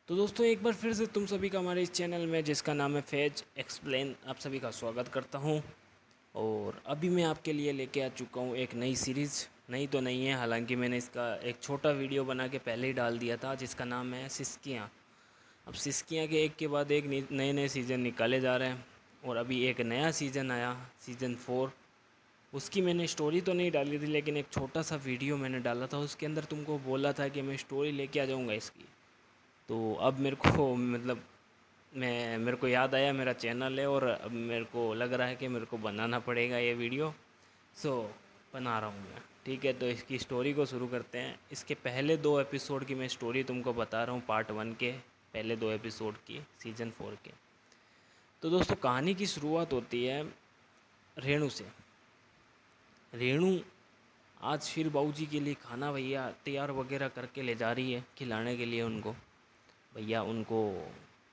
तो दोस्तों एक बार फिर से तुम सभी का हमारे इस चैनल में जिसका नाम है फैज एक्सप्लेन आप सभी का स्वागत करता हूं। और अभी मैं आपके लिए लेके आ चुका हूं एक नई सीरीज़। नई तो नहीं है, हालांकि मैंने इसका एक छोटा वीडियो बना के पहले ही डाल दिया था जिसका नाम है सिस्कियाँ। अब सिस्कियाँ के एक के बाद एक नए नए सीज़न निकाले जा रहे हैं और अभी एक नया सीज़न आया, सीज़न 4। उसकी मैंने स्टोरी तो नहीं डाली थी, लेकिन एक छोटा सा वीडियो मैंने डाला था। उसके अंदर तुमको बोला था कि मैं स्टोरी लेके आ जाऊँगा इसकी। तो अब मेरे को मेरे को याद आया मेरा चैनल है और अब मेरे को लग रहा है कि मेरे को बनाना पड़ेगा ये वीडियो। सो बना रहा हूँ मैं। ठीक है, तो इसकी स्टोरी को शुरू करते हैं। इसके पहले 2 एपिसोड की मैं स्टोरी तुमको बता रहा हूँ, पार्ट 1 के पहले 2 एपिसोड की सीज़न 4 के। तो दोस्तों कहानी की शुरुआत होती है रेणु से। रेणु आज फिर बाबूजी के लिए खाना भैया तैयार वगैरह करके ले जा रही है खिलाने के लिए उनको। भैया उनको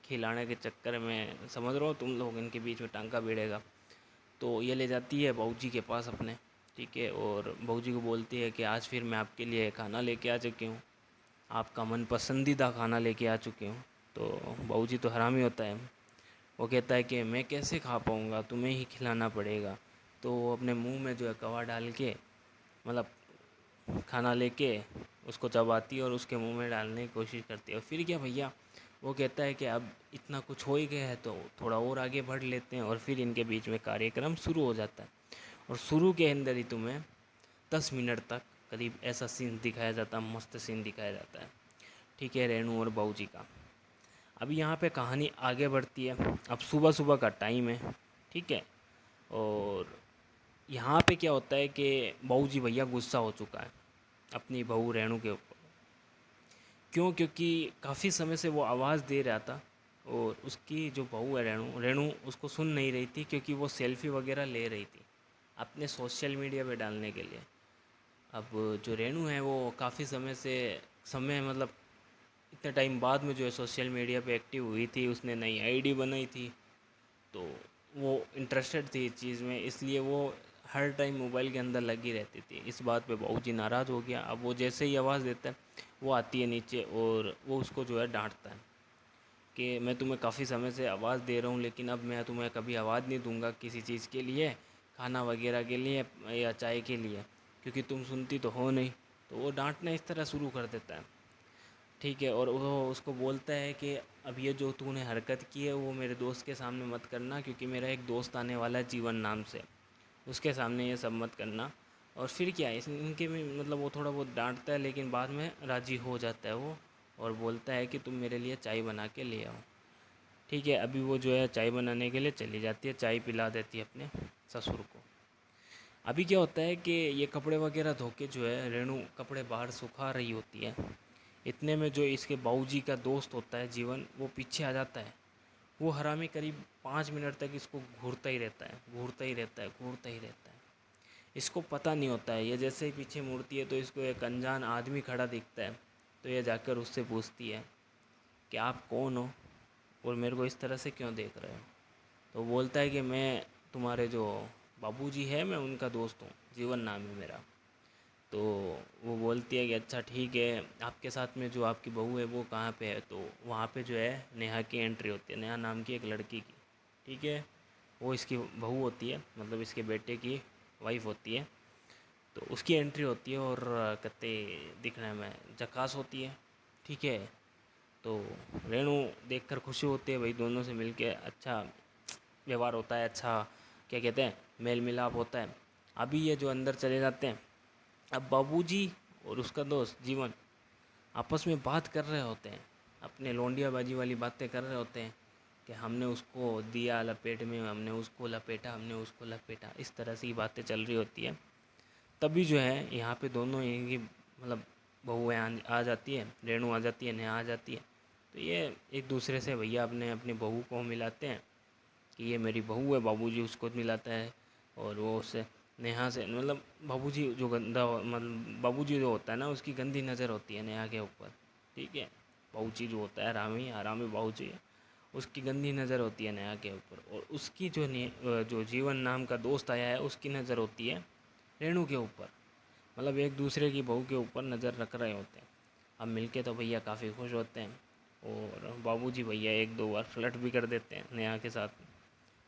खिलाने के चक्कर में समझ रहे हो तुम लोग, इनके बीच में टांका भिड़ेगा। तो ये ले जाती है बाबूजी के पास अपने। ठीक है, और बाबूजी को बोलती है कि आज फिर मैं आपके लिए खाना लेके आ चुकी हूँ, आपका मन पसंदीदा खाना लेके आ चुकी हूँ। तो बाबूजी तो हरामी होता है, वो कहता है कि मैं कैसे खा पाऊँगा, तुम्हें ही खिलाना पड़ेगा। तो वो अपने मुंह में जो है कवा डाल के, मतलब खाना लेके उसको चबाती है और उसके मुंह में डालने की कोशिश करती है। और फिर क्या भैया, वो कहता है कि अब इतना कुछ हो ही गया है तो थोड़ा और आगे बढ़ लेते हैं। और फिर इनके बीच में कार्यक्रम शुरू हो जाता है और शुरू के अंदर ही तुम्हें 10 मिनट तक करीब ऐसा सीन दिखाया जाता है, मस्त सीन दिखाया जाता है। ठीक है, रेणु और बाबूजी का। अभी यहाँ पे कहानी आगे बढ़ती है। अब सुबह सुबह का टाइम है। ठीक है, और यहाँ पे क्या होता है कि बाबूजी भैया गुस्सा हो चुका है अपनी बहू रेणु के ऊपर। क्यों? क्योंकि काफ़ी समय से वो आवाज़ दे रहा था और उसकी जो बहू है रेणु रेणु उसको सुन नहीं रही थी, क्योंकि वो सेल्फ़ी वगैरह ले रही थी अपने सोशल मीडिया पे डालने के लिए। अब जो रेणु है वो काफ़ी समय मतलब इतने टाइम बाद में जो है सोशल मीडिया पे एक्टिव हुई थी, उसने नई आईडी बनाई थी। तो वो इंटरेस्टेड थी इस चीज़ में, इसलिए वो हर टाइम मोबाइल के अंदर लगी रहती थी। इस बात पे बाबूजी नाराज़ हो गया। अब वो जैसे ही आवाज़ देता है वो आती है नीचे और वो उसको जो है डांटता है कि मैं तुम्हें काफ़ी समय से आवाज़ दे रहा हूँ, लेकिन अब मैं तुम्हें कभी आवाज़ नहीं दूंगा किसी चीज़ के लिए, खाना वगैरह के लिए या चाय के लिए, क्योंकि तुम सुनती तो हो नहीं। तो वो डांटना इस तरह शुरू कर देता है। ठीक है, और वो उसको बोलता है कि अब ये जो तूने हरकत की है वो मेरे दोस्त के सामने मत करना, क्योंकि मेरा एक दोस्त आने वाला है जीवन नाम से, उसके सामने ये सब मत करना। और फिर क्या है इनके भी मतलब वो थोड़ा बहुत डांटता है, लेकिन बाद में राज़ी हो जाता है वो और बोलता है कि तुम मेरे लिए चाय बना के ले आओ। ठीक है, अभी वो जो है चाय बनाने के लिए चली जाती है, चाय पिला देती है अपने ससुर को। अभी क्या होता है कि ये कपड़े वगैरह धो के जो है रेणु कपड़े बाहर सुखा रही होती है। इतने में जो इसके बाबूजी का दोस्त होता है जीवन, वो पीछे आ जाता है। वो हरामी करीब 5 मिनट तक इसको घूरता ही रहता है, घूरता ही रहता है, घूरता ही रहता है। इसको पता नहीं होता है, ये जैसे ही पीछे मुड़ती है तो इसको एक अनजान आदमी खड़ा दिखता है। तो ये जाकर उससे पूछती है कि आप कौन हो और मेरे को इस तरह से क्यों देख रहे हो। तो बोलता है कि मैं तुम्हारे जो बाबूजी है मैं उनका दोस्त हूँ, जीवन नाम है मेरा। तो वो बोलती है कि अच्छा ठीक है, आपके साथ में जो आपकी बहू है वो कहाँ पे है। तो वहाँ पे जो है नेहा की एंट्री होती है, नेहा नाम की एक लड़की की। ठीक है, वो इसकी बहू होती है, मतलब इसके बेटे की वाइफ होती है। तो उसकी एंट्री होती है और कत्ते दिखने में झकास होती है। ठीक है, तो रेणु देखकर खुशी होती है, भाई दोनों से मिलके अच्छा व्यवहार होता है, अच्छा क्या कहते हैं मेल मिलाप होता है। अभी ये जो अंदर चले जाते हैं। अब बाबूजी और उसका दोस्त जीवन आपस में बात कर रहे होते हैं, अपने लौंडियाबाजी वाली बातें कर रहे होते हैं कि हमने उसको दिया लपेट में, हमने उसको लपेटा, हमने उसको लपेटा, इस तरह से ही बातें चल रही होती है। तभी जो है यहाँ पे दोनों इनकी मतलब बहुएँ आ जाती है, रेणु आ जाती है, नेहा आ जाती है। तो ये एक दूसरे से भैया अपने अपनी बहू को मिलाते हैं कि ये मेरी बहू है, बाबूजी उसको मिलाता है। और वो उससे नेहा से मतलब बाबूजी जो मतलब बाबूजी जो होता है ना उसकी गंदी नज़र होती है नेहा के ऊपर। ठीक है, बाबूजी जो होता है हरामी हरामी बाबूजी है, उसकी गंदी नज़र होती है नेहा के ऊपर। और उसकी जो जीवन नाम का दोस्त आया है उसकी नज़र होती है रेणु के ऊपर। मतलब एक दूसरे की बहू के ऊपर नज़र रख रहे होते हैं। अब मिलके तो भैया काफ़ी खुश होते हैं और बाबूजी भैया एक दो बार फ्लर्ट भी कर देते हैं नेहा के साथ,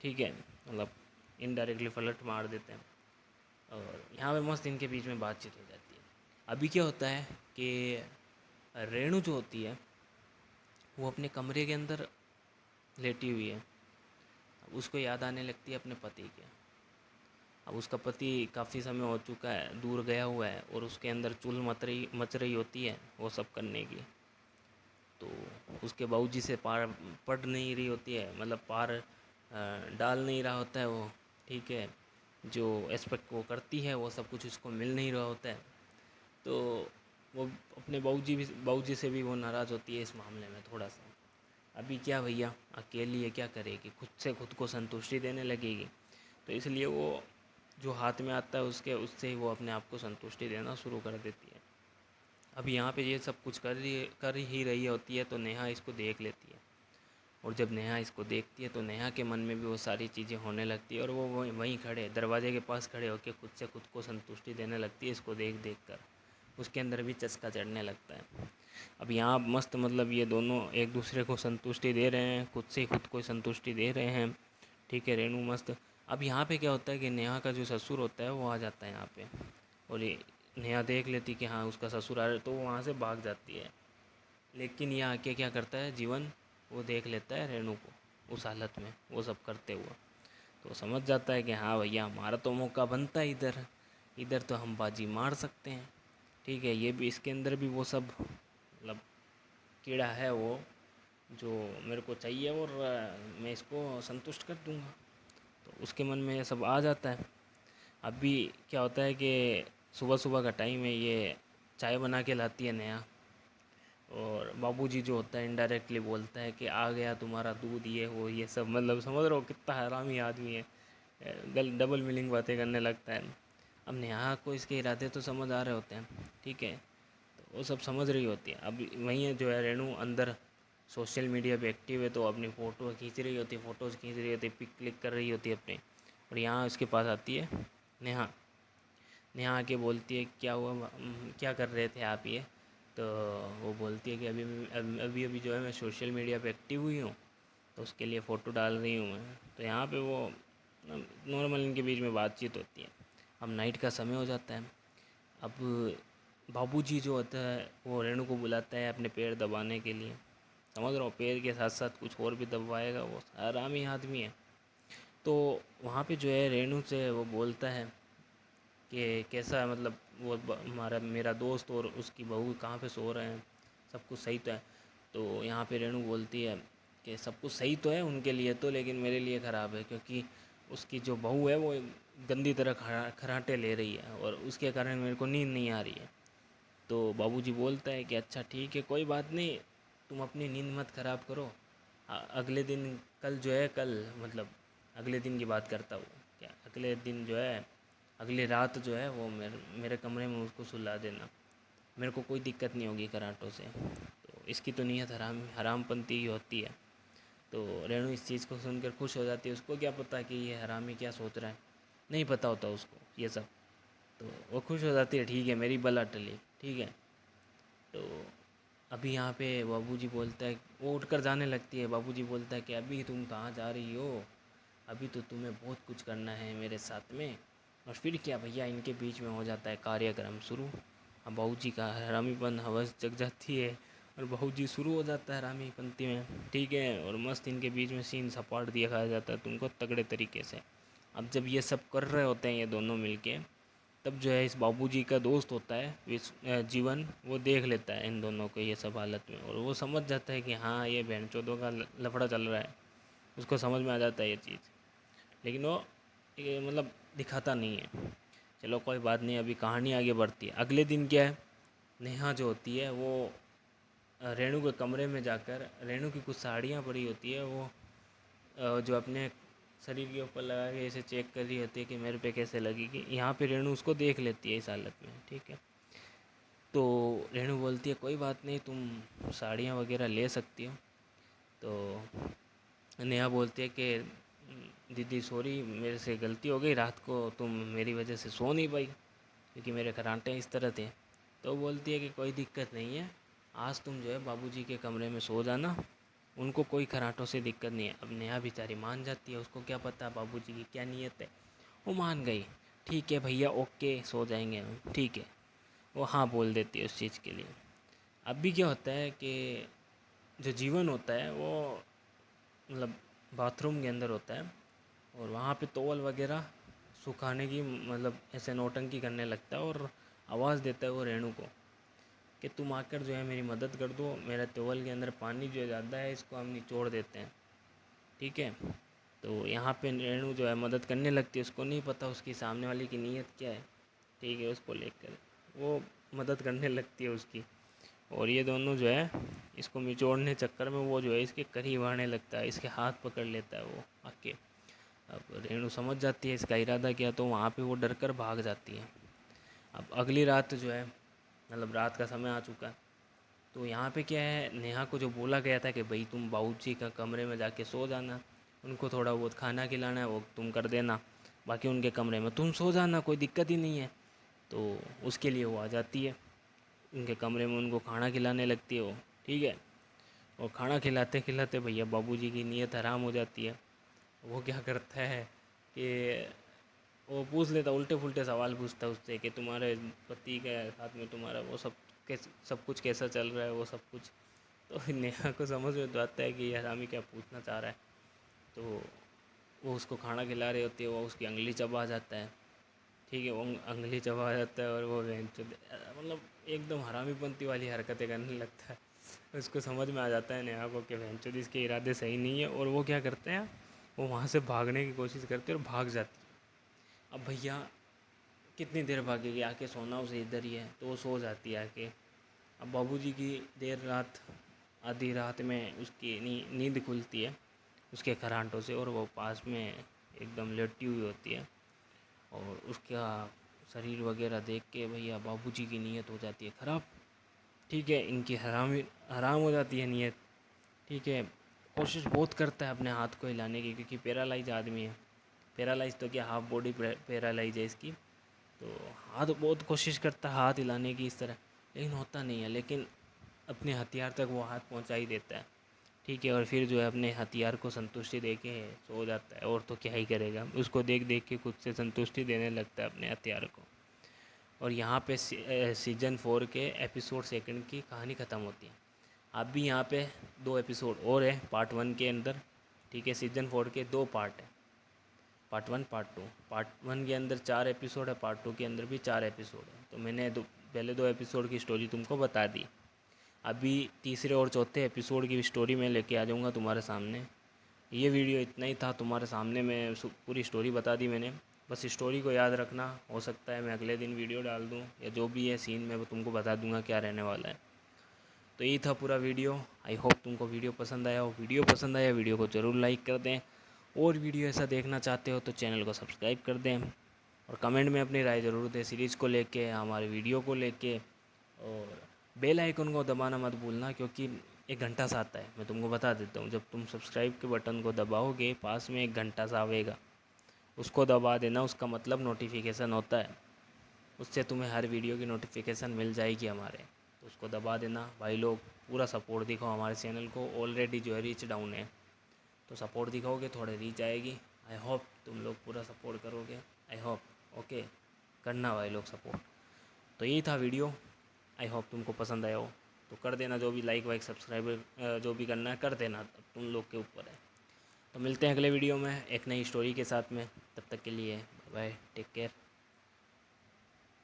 ठीक है, मतलब इनडायरेक्टली फ्लर्ट मार देते हैं। और यहाँ पे मस्त इनके बीच में बातचीत हो जाती है। अभी क्या होता है कि रेणु जो होती है वो अपने कमरे के अंदर लेटी हुई है। अब उसको याद आने लगती है अपने पति के। अब उसका पति काफ़ी समय हो चुका है, दूर गया हुआ है, और उसके अंदर चुल मच रही होती है वो सब करने की। तो उसके बाबूजी से पार पड़ नहीं रही होती है, मतलब पार डाल नहीं रहा होता है वो, ठीक है। जो एस्पेक्ट वो करती है वो सब कुछ उसको मिल नहीं रहा होता है। तो वो अपने बाबूजी से भी वो नाराज़ होती है इस मामले में थोड़ा सा। अभी क्या भैया अकेली है, क्या करेगी, खुद से खुद को संतुष्टि देने लगेगी। तो इसलिए वो जो हाथ में आता है उसके उससे ही वो अपने आप को संतुष्टि देना शुरू कर देती है। अब यहाँ पे ये सब कुछ कर ही रही होती है, तो नेहा इसको देख लेती है। और जब नेहा इसको देखती है तो नेहा के मन में भी वो सारी चीज़ें होने लगती है, और वो वहीं खड़े दरवाजे के पास खड़े होकर खुद से खुद को संतुष्टि देने लगती है इसको देख देख कर। उसके अंदर भी चस्का चढ़ने लगता है। अब यहाँ मस्त मतलब ये दोनों एक दूसरे को संतुष्टि दे रहे हैं, खुद से खुद को संतुष्टि दे रहे हैं, ठीक है। रेणु मस्त। अब यहाँ पे क्या होता है कि नेहा का जो ससुर होता है वो आ जाता है यहाँ पे, और ये नेहा देख लेती कि हाँ उसका ससुर आ रहा है, तो वो वहाँ से भाग जाती है। लेकिन ये आके क्या करता है जीवन, वो देख लेता है रेणु को उस हालत में वो सब करते हुए। तो समझ जाता है कि हाँ भैया हमारा तो मौका बनता है, इधर इधर तो हम बाजी मार सकते हैं, ठीक है। ये भी इसके अंदर भी वो सब मतलब कीड़ा है वो जो मेरे को चाहिए, और मैं इसको संतुष्ट कर दूंगा। तो उसके मन में ये सब आ जाता है। अभी क्या होता है कि सुबह सुबह का टाइम है, ये चाय बना के लाती है नेहा, और बाबूजी जो होता है इनडायरेक्टली बोलता है कि आ गया तुम्हारा दूध, ये वो ये सब, मतलब समझ रहे हो कितना हरामी आदमी है। गल डबल मीनिंग बातें करने लगता है। अब नेहा को इसके इरादे तो समझ आ रहे होते हैं, ठीक है, तो वो सब समझ रही होती है। अब वहीं जो है रेणु अंदर सोशल मीडिया पे एक्टिव है, तो अपनी फ़ोटो खींच रही होती है, फ़ोटोज़ खींच रही होती है, पिक क्लिक कर रही होती है अपनी। और यहाँ उसके पास आती है नेहा। नेहा आके बोलती है क्या हुआ, क्या कर रहे थे आप ये। तो वो बोलती है कि अभी अभी जो है मैं सोशल मीडिया पे एक्टिव हुई हूँ, तो उसके लिए फ़ोटो डाल रही हूँ मैं। तो यहाँ पे वो नॉर्मल इनके बीच में बातचीत होती है। अब नाइट का समय हो जाता है। अब बाबूजी जो होता है वो रेणु को बुलाता है अपने पैर दबाने के लिए। समझ रहा हूँ, पैर के साथ साथ कुछ और भी दबवाएगा, वो आरामी आदमी है। तो वहाँ पे जो है रेणु से वो बोलता है कि कैसा है, मतलब वो हमारा मेरा दोस्त और उसकी बहू कहाँ पे सो रहे हैं, सब कुछ सही तो है। तो यहाँ पे रेणु बोलती है कि सब कुछ सही तो है उनके लिए तो, लेकिन मेरे लिए ख़राब है, क्योंकि उसकी जो बहू है वो गंदी तरह खराटे ले रही है, और उसके कारण मेरे को नींद नहीं आ रही है। तो बाबूजी बोलता है कि अच्छा ठीक है कोई बात नहीं, तुम अपनी नींद मत ख़राब करो। अगले दिन कल जो है, कल मतलब अगले दिन की बात करता हूँ, क्या अगले दिन जो है, अगली रात जो है वो मेरे कमरे में उसको सुला देना, मेरे को कोई दिक्कत नहीं होगी कराटों से। तो इसकी तो नीयत हरामपंती ही होती है। तो रेणु इस चीज़ को सुनकर खुश हो जाती है। उसको क्या पता कि ये हरामी क्या सोच रहा है, नहीं पता होता उसको ये सब। तो वो खुश हो जाती है, ठीक है मेरी बला टली, ठीक है। तो अभी यहाँ पे बाबूजी बोलता है, वो उठकर जाने लगती है। बाबूजी बोलता है कि अभी तुम कहाँ जा रही हो, अभी तो तुम्हें बहुत कुछ करना है मेरे साथ में। और फिर क्या भैया इनके बीच में हो जाता है कार्यक्रम शुरू। अब बाबूजी का हरामीपन हवस जग जाती है, और बाबूजी शुरू हो जाता है हरामीपंती में, ठीक है। और मस्त इनके बीच में सीन सपाट दिखाया जाता है तुमको तगड़े तरीके से। अब जब ये सब कर रहे होते हैं ये दोनों मिलके, तब जो है इस बाबूजी का दोस्त होता है जीवन, वो देख लेता है इन दोनों को ये सब हालत में, और वो समझ जाता है कि हाँ ये बहनचोदों का लफड़ा चल रहा है। उसको समझ में आ जाता है ये चीज़, लेकिन वो ये मतलब दिखाता नहीं है। चलो कोई बात नहीं, अभी कहानी आगे बढ़ती है। अगले दिन क्या है, नेहा जो होती है वो रेणु के कमरे में जाकर, रेणु की कुछ साड़ियाँ पड़ी होती है, वो जो अपने शरीर के ऊपर लगा के ऐसे चेक कर रही होती है कि मेरे पे कैसे लगेगी। यहाँ पे रेणु उसको देख लेती है इस हालत में, ठीक है। तो रेणु बोलती है कोई बात नहीं, तुम साड़ियाँ वगैरह ले सकती हो। तो नेहा बोलती है कि दीदी सॉरी मेरे से गलती हो गई, रात को तुम मेरी वजह से सो नहीं पाई क्योंकि मेरे कराटे इस तरह थे। तो बोलती है कि कोई दिक्कत नहीं है, आज तुम जो है बाबूजी के कमरे में सो जाना, उनको कोई खराटों से दिक्कत नहीं है। अब नेहा बेचारी मान जाती है, उसको क्या पता बाबूजी की क्या नीयत है। वो मान गई, ठीक है भैया ओके सो जाएंगे हम, ठीक है। वो हाँ बोल देती है उस चीज़ के लिए। अब भी क्या होता है कि जो जीवन होता है वो मतलब बाथरूम के अंदर होता है, और वहाँ पे टॉवल वगैरह सुखाने की मतलब ऐसे नौटंकी करने लगता है, और आवाज़ देता है वो रेणु को कि तुम आकर जो है मेरी मदद कर दो, मेरा टॉवल के अंदर पानी जो है ज़्यादा है, इसको हम निचोड़ देते हैं, ठीक है। तो यहाँ पे रेणु जो है मदद करने लगती है, उसको नहीं पता उसकी सामने वाले की नीयत क्या है, ठीक है। उसको लेकर वो मदद करने लगती है उसकी, और ये दोनों जो है इसको निचोड़ने चक्कर में वो जो है इसके करीब आने लगता है, इसके हाथ पकड़ लेता है वो आके। अब रेणु समझ जाती है इसका इरादा क्या, तो वहाँ पे वो डर कर भाग जाती है। अब अगली रात जो है मतलब रात का समय आ चुका है, तो यहाँ पे क्या है, नेहा को जो बोला गया था कि भाई तुम बाबूजी का कमरे में जाके सो जाना, उनको थोड़ा बहुत खाना खिलाना है वो तुम कर देना, बाकी उनके कमरे में तुम सो जाना, कोई दिक्कत ही नहीं है। तो उसके लिए वो आ जाती है उनके कमरे में, उनको खाना खिलाने लगती है वो, ठीक है। और खाना खिलाते खिलाते भैया बाबूजी की नीयत हराम हो जाती है। वो क्या करता है कि वो पूछ लेता, उल्टे फुल्टे सवाल पूछता है उससे कि तुम्हारे पति के साथ में तुम्हारा वो सब कुछ कैसा चल रहा है, वो सब कुछ। तो नेहा को समझ में तो आता है कि ये हरामी क्या पूछना चाह रहा है। तो वो उसको खाना खिला रही होती है, वो उसकी उंगली चबा जाता है, ठीक है। वो उंगली चबा जाता है और वो मतलब एकदम हरामीपंती वाली हरकतें करने लगता है। उसको समझ में आ जाता है नेहा को कि वेंचुद इसके इरादे सही नहीं है, और वो क्या करते हैं, वो वहाँ से भागने की कोशिश करते हैं और भाग जाती है। अब भैया कितनी देर भागेगी, आके सोना उसे इधर ही है, तो वो सो जाती है आके। अब बाबूजी की देर रात आधी रात में उसकी नींद खुलती है उसके खरांटों से, और वो पास में एकदम लेटी हुई होती है, और उसका शरीर वगैरह देख के भैया बाबूजी की नीयत हो जाती है ख़राब, ठीक है। इनकी हराम हो जाती है नीयत, ठीक है। कोशिश बहुत करता है अपने हाथ को हिलाने की, क्योंकि पैरालाइज आदमी है, पैरालाइज तो क्या हाफ बॉडी पैरालाइज है इसकी। तो हाथ बहुत कोशिश करता है हाथ हिलाने की इस तरह, लेकिन होता नहीं है। लेकिन अपने हथियार तक वो हाथ पहुंचा ही देता है, ठीक है। और फिर जो है अपने हथियार को संतुष्टि दे के सो जाता है, और तो क्या ही करेगा, उसको देख देख के खुद से संतुष्टि देने लगता है अपने हथियार को। और यहाँ पे सीजन 4 के एपिसोड 2 की कहानी ख़त्म होती है। अब भी यहाँ पे 2 एपिसोड और है पार्ट 1 के अंदर, ठीक है। सीजन 4 के 2 पार्ट है, पार्ट 1 पार्ट 2। पार्ट 1 के अंदर 4 एपिसोड है, पार्ट 2 के अंदर भी 4 एपिसोड है। तो मैंने पहले 2 एपिसोड की स्टोरी तुमको बता दी, अभी तीसरे और चौथे एपिसोड की स्टोरी मैं लेके आ जाऊँगा तुम्हारे सामने। ये वीडियो इतना ही था तुम्हारे सामने, मैं पूरी स्टोरी बता दी मैंने। बस स्टोरी को याद रखना, हो सकता है मैं अगले दिन वीडियो डाल दूँ, या जो भी है सीन मैं वो तुमको बता दूंगा क्या रहने वाला है। तो यही था पूरा वीडियो। आई होप तुमको वीडियो पसंद आया हो। वीडियो पसंद आया वीडियो को ज़रूर लाइक कर दें, और वीडियो ऐसा देखना चाहते हो तो चैनल को सब्सक्राइब कर दें, और कमेंट में अपनी राय ज़रूर दें सीरीज़ को लेके, हमारे वीडियो को लेके। और बेल आइकन को दबाना मत भूलना, क्योंकि एक घंटा सा आता है, मैं तुमको बता देता हूँ। जब तुम सब्सक्राइब के बटन को दबाओगे पास में एक घंटा सा आएगा, उसको दबा देना, उसका मतलब नोटिफिकेशन होता है, उससे तुम्हें हर वीडियो की नोटिफिकेशन मिल जाएगी हमारे। तो उसको दबा देना भाई लोग, पूरा सपोर्ट दिखाओ हमारे चैनल को। ऑलरेडी जो है रीच डाउन है, तो सपोर्ट दिखाओगे थोड़े रीच आएगी। आई होप तुम लोग पूरा सपोर्ट करोगे, आई होप। ओके, करना भाई लोग सपोर्ट। तो यही था वीडियो, आई होप तुमको पसंद आया हो। तो कर देना, जो भी लाइक वाइक सब्सक्राइब जो भी करना है कर देना, तुम लोग के ऊपर है। तो मिलते हैं अगले वीडियो में एक नई स्टोरी के साथ में, तब तक के लिए बाय, टेक केयर।